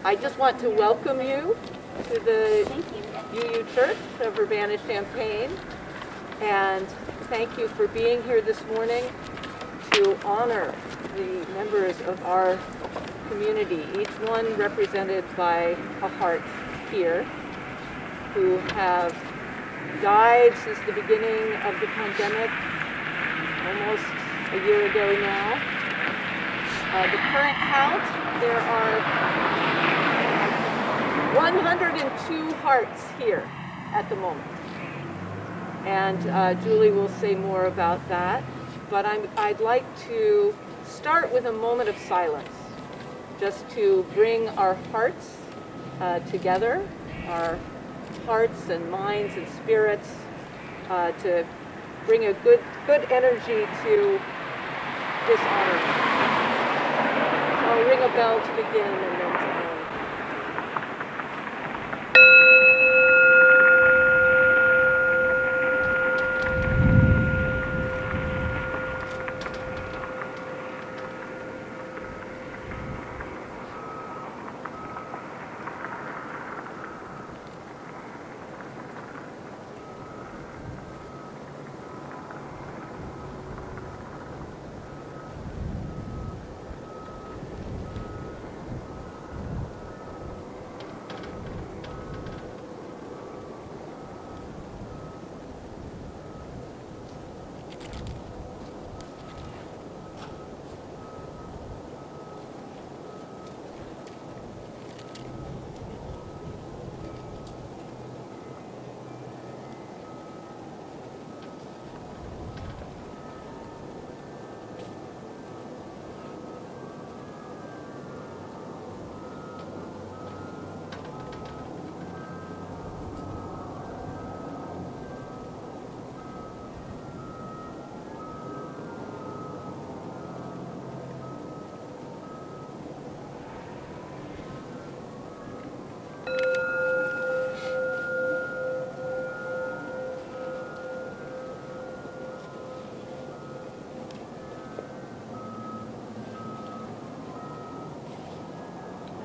I just want to welcome you to the UU Church of Urbana-Champaign, and thank you for being here this morning to honor the members of our community, each one represented by a heart here, who have died since the beginning of the pandemic, almost a year ago now. The current count, there are 102 hearts here at the moment. And Julie will say more about that. But I'd like to start with a moment of silence, just to bring our hearts together, our hearts and minds and spirits, to bring a good energy to this honor. I'll ring a bell to begin and then to end.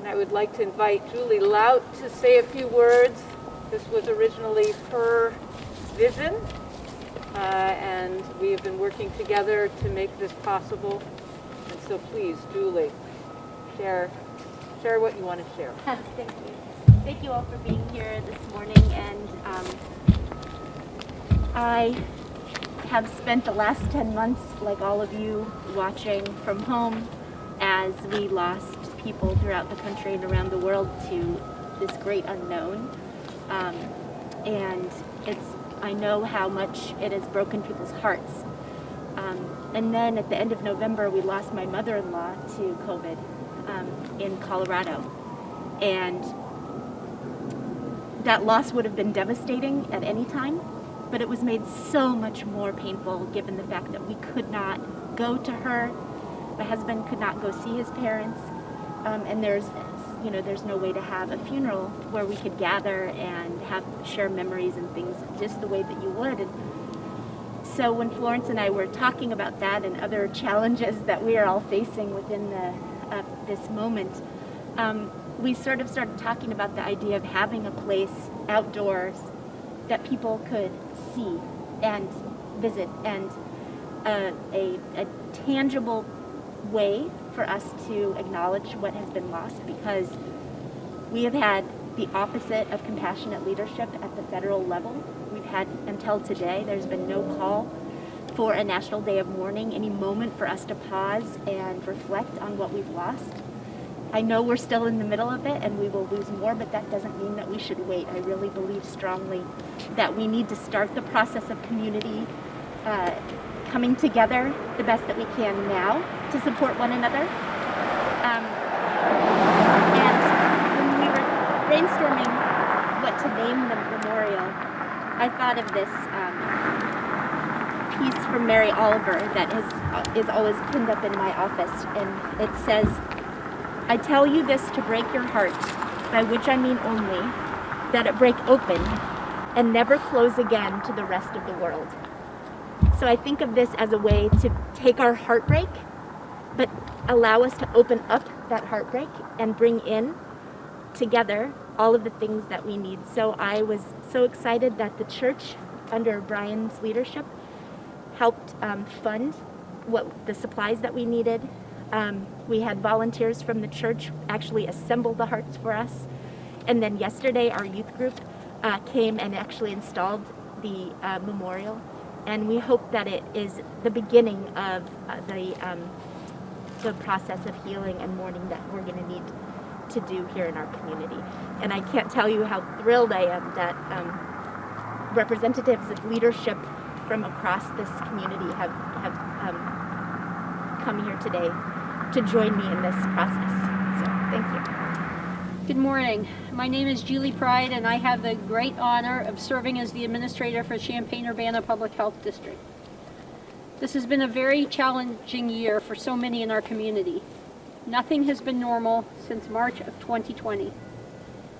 I would like to invite Julie Lout to say a few words. This was originally her vision, and we have been working together to make this possible. And so please, Julie, share what you want to share. Thank you. Thank you all for being here this morning. And I have spent the last 10 months, like all of you, watching from home as we lost people throughout the country and around the world to this great unknown. And I know how much it has broken people's hearts. And then at the end of November, we lost my mother-in-law to COVID in Colorado. And that loss would have been devastating at any time, but it was made so much more painful given the fact that we could not go to her. My husband could not go see his parents. And there's no way to have a funeral where we could gather and share memories and things just the way that you would. And so when Florence and I were talking about that and other challenges that we are all facing within this moment, we sort of started talking about the idea of having a place outdoors that people could see and visit, and a tangible way for us to acknowledge what has been lost, because we have had the opposite of compassionate leadership at the federal level. We've had, until today, there's been no call for a national day of mourning, any moment for us to pause and reflect on what we've lost. I know we're still in the middle of it and we will lose more, but that doesn't mean that we should wait. I really believe strongly that we need to start the process of community coming together the best that we can now to support one another. And when we were brainstorming what to name the memorial, I thought of this piece from Mary Oliver that is always pinned up in my office, and it says, "I tell you this to break your heart, by which I mean only that it break open and never close again to the rest of the world." So I think of this as a way to take our heartbreak, but allow us to open up that heartbreak and bring in together all of the things that we need. So I was so excited that the church, under Brian's leadership, helped fund the supplies that we needed. We had volunteers from the church actually assemble the hearts for us. And then yesterday, our youth group came and actually installed the memorial. And we hope that it is the beginning of the process of healing and mourning that we're going to need to do here in our community. And I can't tell you how thrilled I am that representatives of leadership from across this community have come here today to join me in this process. So thank you. Good morning. My name is Julie Pride, and I have the great honor of serving as the administrator for Champaign-Urbana Public Health District. This has been a very challenging year for so many in our community. Nothing has been normal since March of 2020.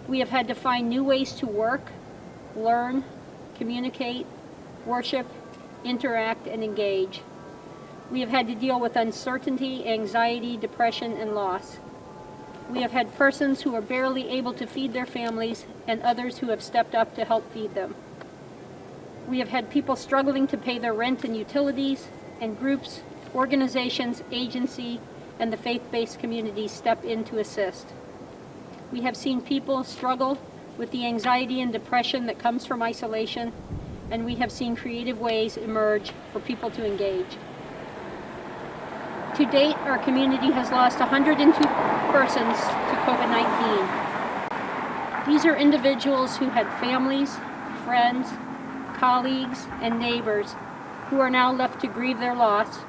We have had to find new ways to work, learn, communicate, worship, interact, and engage. We have had to deal with uncertainty, anxiety, depression, and loss. We have had persons who are barely able to feed their families and others who have stepped up to help feed them. We have had people struggling to pay their rent and utilities, and groups, organizations, agency, and the faith-based community step in to assist. We have seen people struggle with the anxiety and depression that comes from isolation, and we have seen creative ways emerge for people to engage. To date, our community has lost 102 persons to COVID-19. These are individuals who had families, friends, colleagues, and neighbors who are now left to grieve their loss,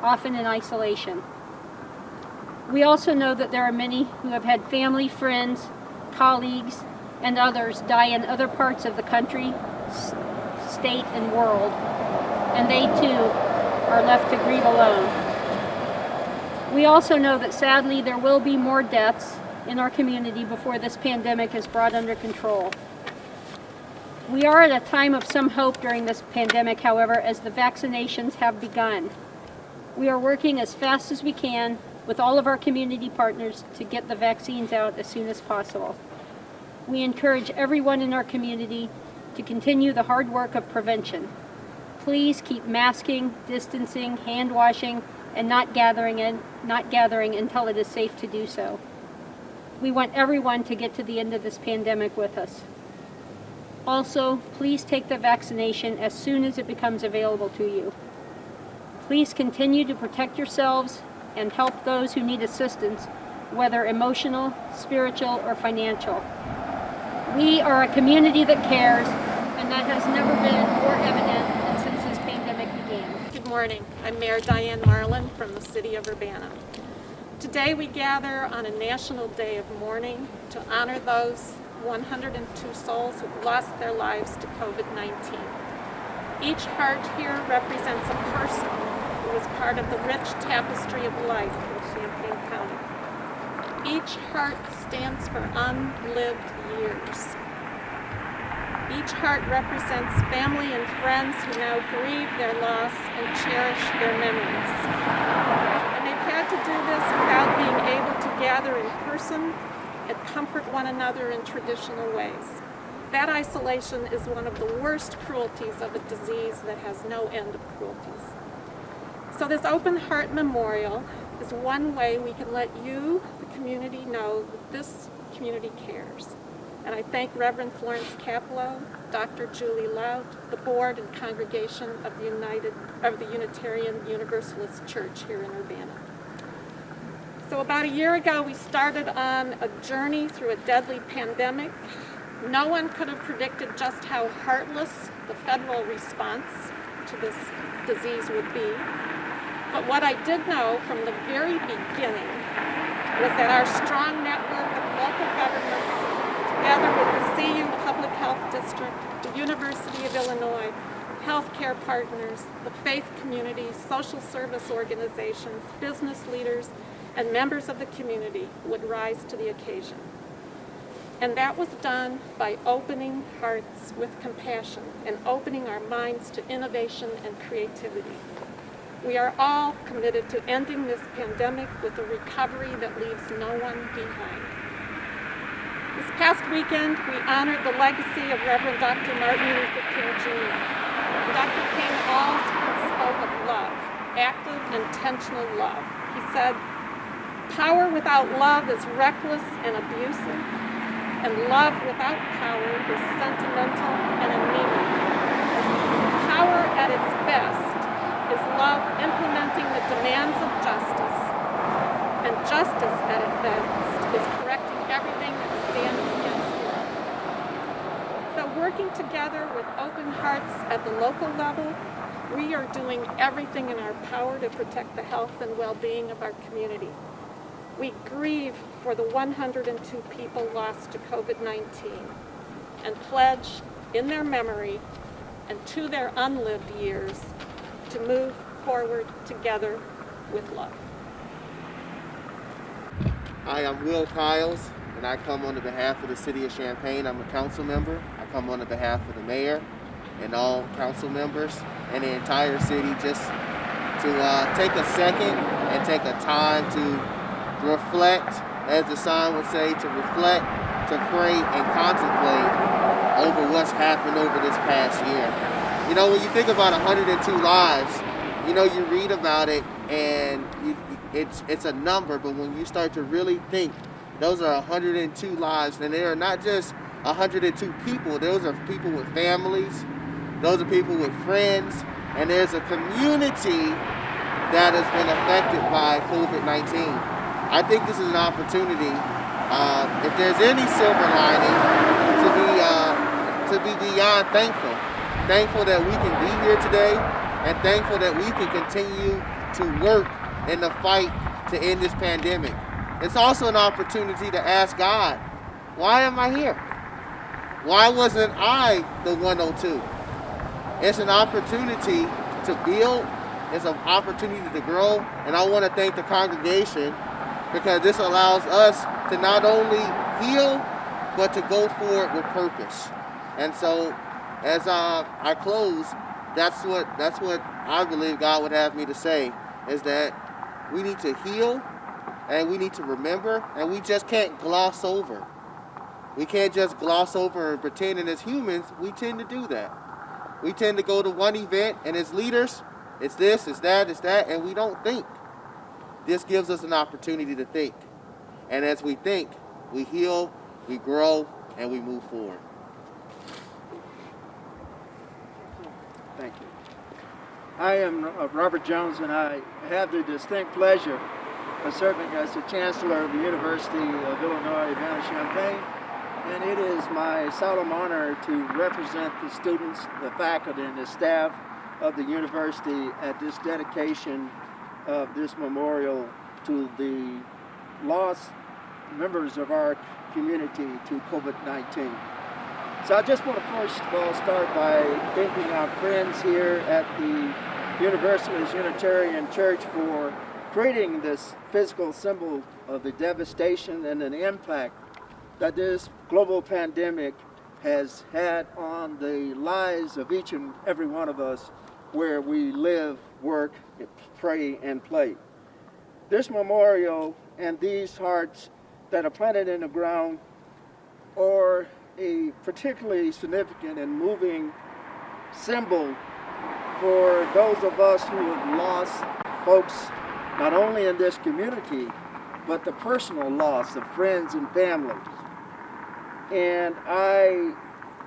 often in isolation. We also know that there are many who have had family, friends, colleagues, and others die in other parts of the country, state, and world, and they too are left to grieve alone. We also know that sadly there will be more deaths in our community before this pandemic is brought under control. We are at a time of some hope during this pandemic, however, as the vaccinations have begun. We are working as fast as we can with all of our community partners to get the vaccines out as soon as possible. We encourage everyone in our community to continue the hard work of prevention. Please keep masking, distancing, hand washing, and not gathering until it is safe to do so. We want everyone to get to the end of this pandemic with us. Also, please take the vaccination as soon as it becomes available to you. Please continue to protect yourselves and help those who need assistance, whether emotional, spiritual, or financial. We are a community that cares, and that has never been more evident than since this pandemic began. Good morning. I'm Mayor Diane Marlin from the city of Urbana. Today we gather on a national day of mourning to honor those 102 souls who lost their lives to COVID-19. Each heart here represents a person who was part of the rich tapestry of life in Champaign County. Each heart stands for unlived years. Each heart represents family and friends who now grieve their loss and cherish their memories. And they've had to do this without being able to gather in person and comfort one another in traditional ways. That isolation is one of the worst cruelties of a disease that has no end of cruelties. So this Open Heart Memorial is one way we can let you, the community, know that this community cares. And I thank Reverend Florence Capello, Dr. Julie Lout, the board and congregation of the Unitarian Universalist Church here in Urbana. So about a year ago, we started on a journey through a deadly pandemic. No one could have predicted just how heartless the federal response to this disease would be. But what I did know from the very beginning was that our strong network of local governments, together with the CU Public Health District, the University of Illinois, healthcare partners, the faith community, social service organizations, business leaders, and members of the community would rise to the occasion. And that was done by opening hearts with compassion and opening our minds to innovation and creativity. We are all committed to ending this pandemic with a recovery that leaves no one behind. This past weekend, we honored the legacy of Reverend Dr. Martin Luther King Jr. Dr. King always spoke of love, active, intentional love. He said, "Power without love is reckless and abusive, and love without power is sentimental and anemic. Power at its best is love implementing the demands of justice, and justice at its best is correcting everything that stands against it." So working together with open hearts at the local level, we are doing everything in our power to protect the health and well-being of our community. We grieve for the 102 people lost to COVID-19 and pledge in their memory and to their unlived years to move forward together with love. Hi, I'm Will Kiles, and I come on behalf of the City of Champaign. I'm a council member. I come on behalf of the mayor and all council members and the entire city just to take a second and take a time to reflect, as the sign would say, to reflect, to pray, and contemplate over what's happened over this past year. You know, when you think about 102 lives, you know, you read about it and it's a number, but when you start to really think, those are 102 lives, and they are not just 102 people. Those are people with families, those are people with friends, and there's a community that has been affected by COVID-19. I think this is an opportunity, if there's any silver lining, to be beyond thankful. Thankful that we can be here today, and thankful that we can continue to work in the fight to end this pandemic. It's also an opportunity to ask God, why am I here? Why wasn't I the 102? It's an opportunity to build, it's an opportunity to grow, and I want to thank the congregation because this allows us to not only heal, but to go forward with purpose. And so, as I close, that's what I believe God would have me to say, is that we need to heal, and we need to remember, and we just can't gloss over. We can't just gloss over and pretend, and as humans, we tend to do that. We tend to go to one event, and as leaders, it's this, it's that, and we don't think. This gives us an opportunity to think. And as we think, we heal, we grow, and we move forward. Thank you. I am Robert Jones, and I have the distinct pleasure of serving as the Chancellor of the University of Illinois, Urbana-Champaign. And it is my solemn honor to represent the students, the faculty, and the staff of the university at this dedication of this memorial to the lost members of our community to COVID-19. So I just want to first of all start by thanking our friends here at the Universalist Unitarian Church for creating this physical symbol of the devastation and the impact that this global pandemic has had on the lives of each and every one of us where we live, work, pray, and play. This memorial and these hearts that are planted in the ground are a particularly significant and moving symbol for those of us who have lost folks not only in this community, but the personal loss of friends and families. And I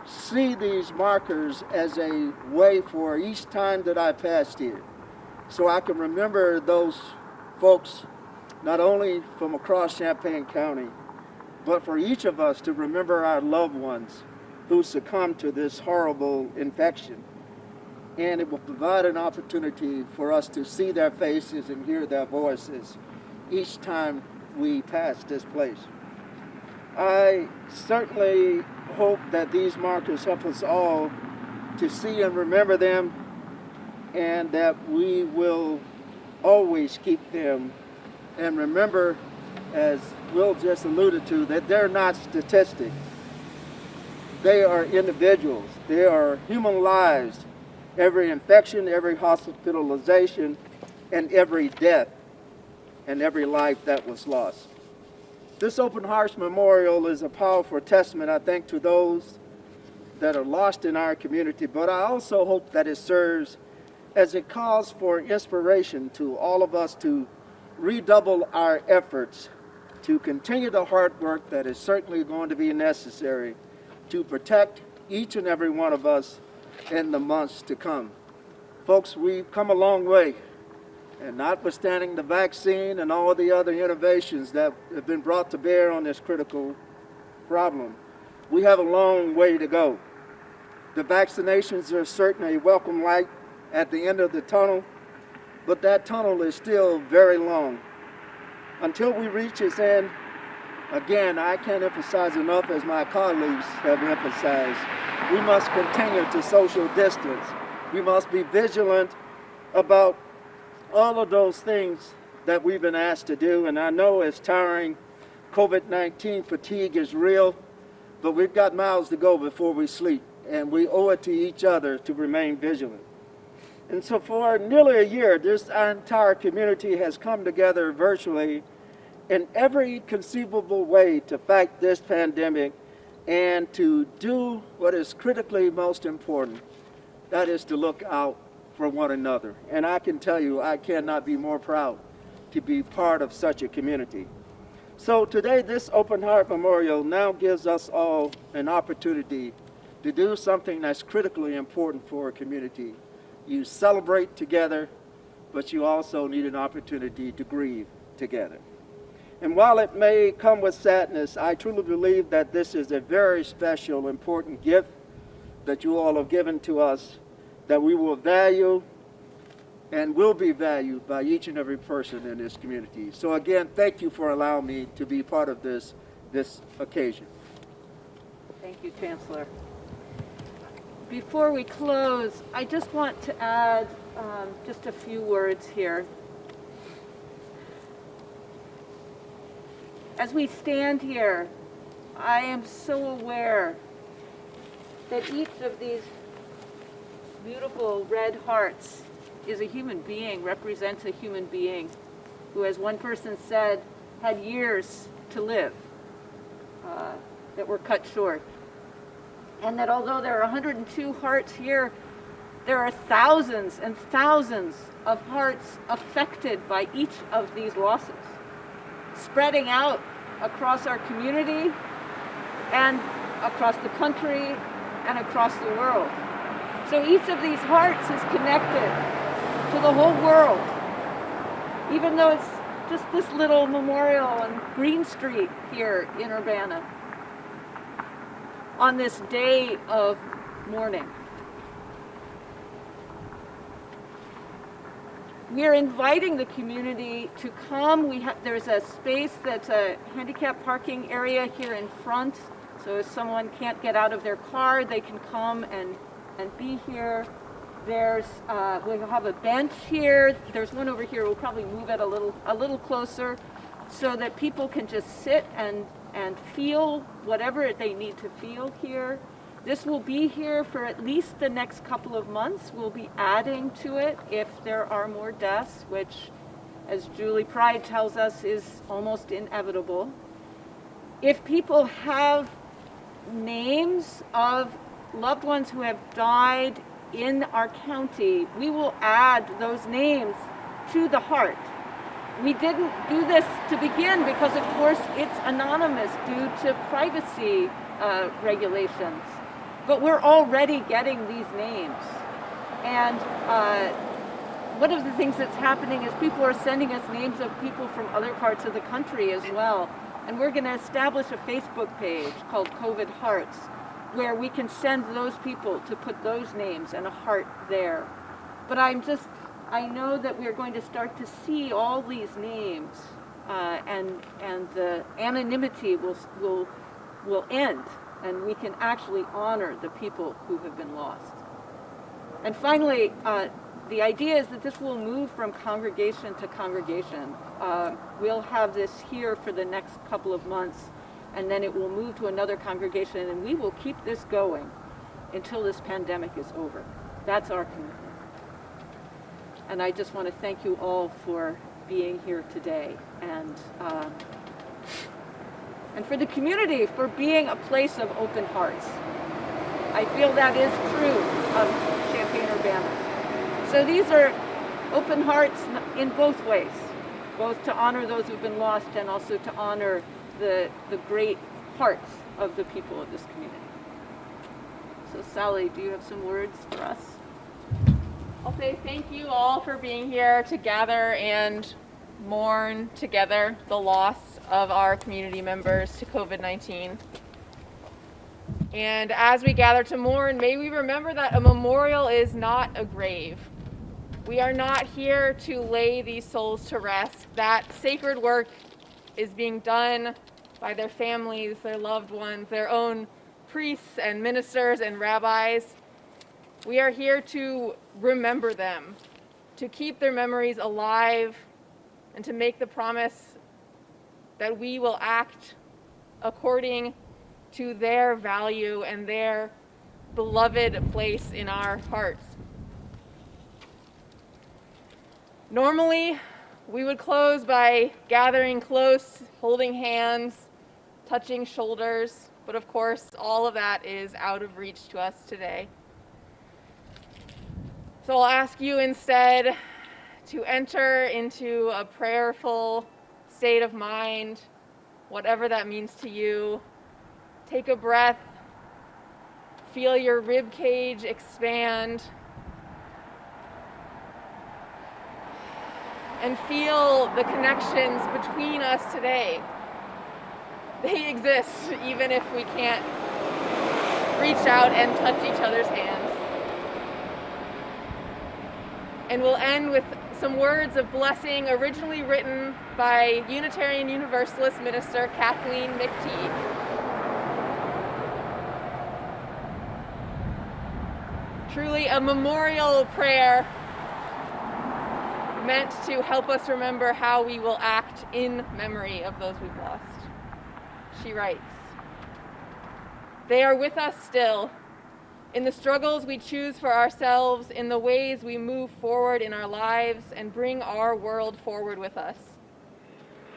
see these markers as a way for each time that I passed here, so I can remember those folks not only from across Champaign County, but for each of us to remember our loved ones who succumbed to this horrible infection. And it will provide an opportunity for us to see their faces and hear their voices each time we pass this place. I certainly hope that these markers help us all to see and remember them, and that we will always keep them and remember, as Will just alluded to, that they're not statistics. They are individuals. They are human lives. Every infection, every hospitalization, and every death, and every life that was lost. This Open Hearts Memorial is a powerful testament, I think, to those that are lost in our community, but I also hope that it serves as a cause for inspiration to all of us to redouble our efforts to continue the hard work that is certainly going to be necessary to protect each and every one of us in the months to come. Folks, we've come a long way, and notwithstanding the vaccine and all the other innovations that have been brought to bear on this critical problem, we have a long way to go. The vaccinations are certainly a welcome light at the end of the tunnel, but that tunnel is still very long. Until we reach its end, again, I can't emphasize enough, as my colleagues have emphasized, we must continue to social distance. We must be vigilant about all of those things that we've been asked to do, and I know it's tiring. COVID-19 fatigue is real, but we've got miles to go before we sleep, and we owe it to each other to remain vigilant. And so for nearly a year, our entire community has come together virtually in every conceivable way to fight this pandemic and to do what is critically most important, that is to look out for one another. And I can tell you, I cannot be more proud to be part of such a community. So today, this Open Heart Memorial now gives us all an opportunity to do something that's critically important for a community. You celebrate together, but you also need an opportunity to grieve together. And while it may come with sadness, I truly believe that this is a very special, important gift that you all have given to us, that we will value and will be valued by each and every person in this community. So again, thank you for allowing me to be part of this occasion. Thank you, Chancellor. Before we close, I just want to add just a few words here. As we stand here, I am so aware that each of these beautiful red hearts is a human being, represents a human being who, as one person said, had years to live that were cut short. And that although there are 102 hearts here, there are thousands and thousands of hearts affected by each of these losses, spreading out across our community and across the country and across the world. So each of these hearts is connected to the whole world, even though it's just this little memorial on Green Street here in Urbana on this day of mourning. We're inviting the community to come. There's a space that's a handicap parking area here in front, so if someone can't get out of their car, they can come and be here. We'll have a bench here. There's one over here. We'll probably move it a little closer so that people can just sit and feel whatever they need to feel here. This will be here for at least the next couple of months. We'll be adding to it if there are more deaths, which, as Julie Pride tells us, is almost inevitable. If people have names of loved ones who have died in our county, we will add those names to the heart. We didn't do this to begin because, of course, it's anonymous due to privacy regulations. But we're already getting these names. And one of the things that's happening is people are sending us names of people from other parts of the country as well. And we're going to establish a Facebook page called COVID Hearts, where we can send those people to put those names and a heart there. But I know that we're going to start to see all these names, and the anonymity will end, and we can actually honor the people who have been lost. And finally, the idea is that this will move from congregation to congregation. We'll have this here for the next couple of months, and then it will move to another congregation, and we will keep this going until this pandemic is over. That's our commitment. And I just want to thank you all for being here today. And and for the community for being a place of open hearts. I feel that is true of Champaign-Urbana. So these are open hearts in both ways, both to honor those who've been lost and also to honor the great hearts of the people of this community. So Sally, do you have some words for us? I'll say thank you all for being here to gather and mourn together the loss of our community members to COVID-19. And as we gather to mourn, may we remember that a memorial is not a grave. We are not here to lay these souls to rest. That sacred work is being done by their families, their loved ones, their own priests and ministers and rabbis. We are here to remember them, to keep their memories alive, and to make the promise that we will act according to their value and their beloved place in our hearts. Normally, we would close by gathering close, holding hands, touching shoulders, but of course, all of that is out of reach to us today. So I'll ask you instead to enter into a prayerful state of mind, whatever that means to you. Take a breath, feel your rib cage expand, and feel the connections between us today. They exist even if we can't reach out and touch each other's hands. And we'll end with some words of blessing originally written by Unitarian Universalist minister Kathleen McTeague. Truly a memorial prayer meant to help us remember how we will act in memory of those we've lost. She writes, "They are with us still, in the struggles we choose for ourselves, in the ways we move forward in our lives and bring our world forward with us.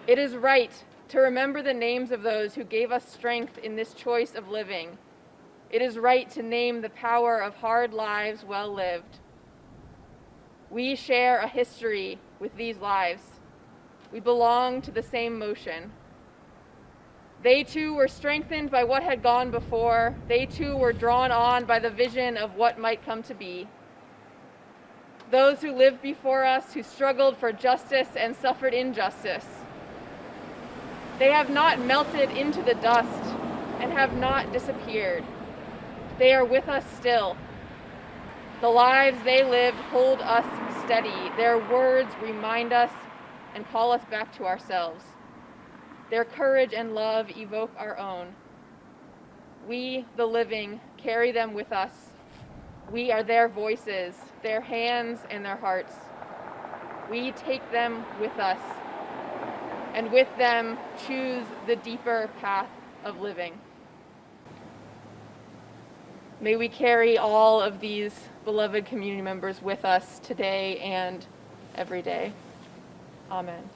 It is right to remember the names of those who gave us strength in this choice of living. It is right to name the power of hard lives well lived. We share a history with these lives. We belong to the same motion. They too were strengthened by what had gone before. They too were drawn on by the vision of what might come to be. Those who lived before us, who struggled for justice and suffered injustice. They have not melted into the dust and have not disappeared. They are with us still. The lives they lived hold us steady. Their words remind us and call us back to ourselves. Their courage and love evoke our own. We, the living, carry them with us. We are their voices, their hands and their hearts. We take them with us, and with them choose the deeper path of living. May we carry all of these beloved community members with us today and every day. Amen."